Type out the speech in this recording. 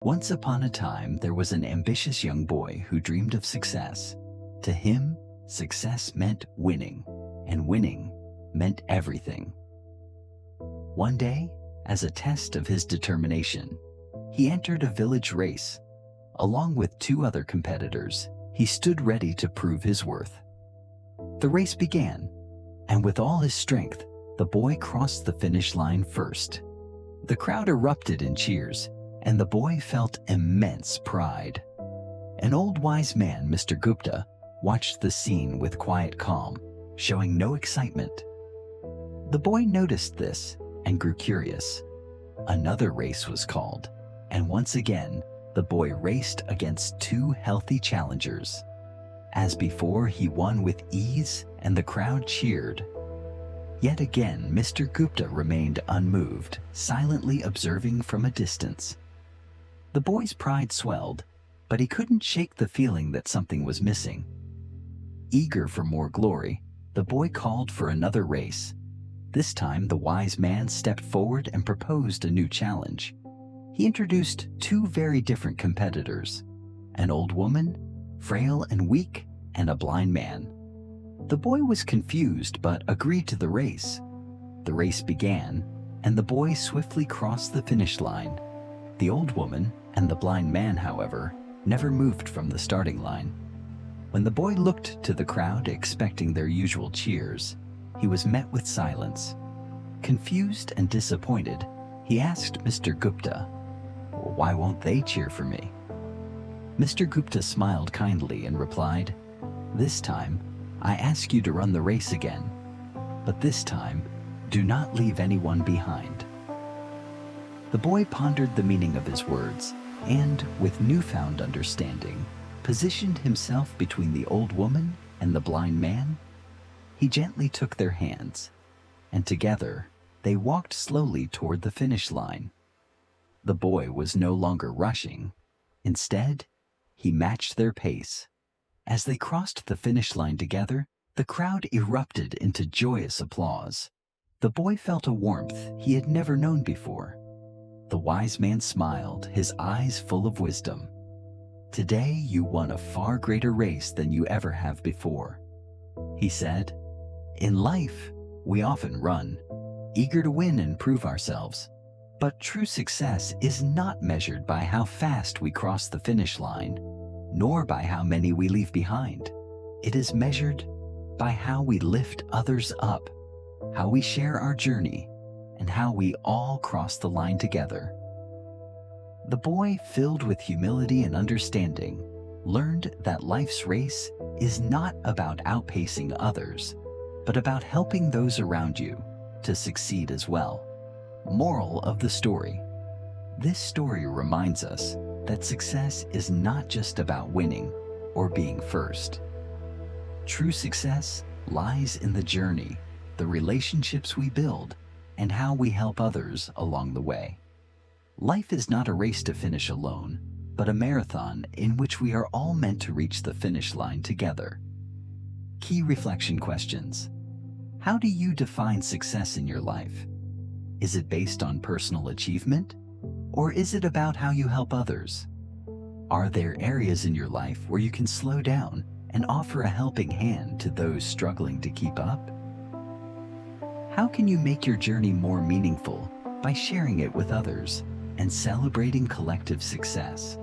Once upon a time, there was an ambitious young boy who dreamed of success. To him, success meant winning, and winning meant everything. One day, as a test of his determination, he entered a village race. Along with two other competitors, he stood ready to prove his worth. The race began, and with all his strength, the boy crossed the finish line first. The crowd erupted in cheers, and the boy felt immense pride. An old wise man, Mr. Gupta, watched the scene with quiet calm, showing no excitement. The boy noticed this and grew curious. Another race was called, and once again, the boy raced against two healthy challengers. As before, he won with ease, and the crowd cheered. Yet again, Mr. Gupta remained unmoved, silently observing from a distance. The boy's pride swelled, but he couldn't shake the feeling that something was missing. Eager for more glory, the boy called for another race. This time, the wise man stepped forward and proposed a new challenge. He introduced two very different competitors, an old woman, frail and weak, and a blind man. The boy was confused but agreed to the race. The race began, and the boy swiftly crossed the finish line. The old woman and the blind man, however, never moved from the starting line. When the boy looked to the crowd expecting their usual cheers, he was met with silence. Confused and disappointed, he asked Mr. Gupta, "Why won't they cheer for me?" Mr. Gupta smiled kindly and replied, "This time, I ask you to run the race again, but this time, do not leave anyone behind." The boy pondered the meaning of his words and, with newfound understanding, positioned himself between the old woman and the blind man. He gently took their hands, and together they walked slowly toward the finish line. The boy was no longer rushing. Instead, he matched their pace. As they crossed the finish line together, the crowd erupted into joyous applause. The boy felt a warmth he had never known before. The wise man smiled, his eyes full of wisdom. "Today you won a far greater race than you ever have before," he said. "In life, we often run, eager to win and prove ourselves. But true success is not measured by how fast we cross the finish line, nor by how many we leave behind. It is measured by how we lift others up, how we share our journey, and how we all cross the line together." The boy, filled with humility and understanding, learned that life's race is not about outpacing others, but about helping those around you to succeed as well. Moral of the story: this story reminds us that success is not just about winning or being first. True success lies in the journey, the relationships we build, and how we help others along the way. Life is not a race to finish alone, but a marathon in which we are all meant to reach the finish line together. Key reflection questions: how do you define success in your life? Is it based on personal achievement, or is it about how you help others? Are there areas in your life where you can slow down and offer a helping hand to those struggling to keep up? How can you make your journey more meaningful by sharing it with others and celebrating collective success?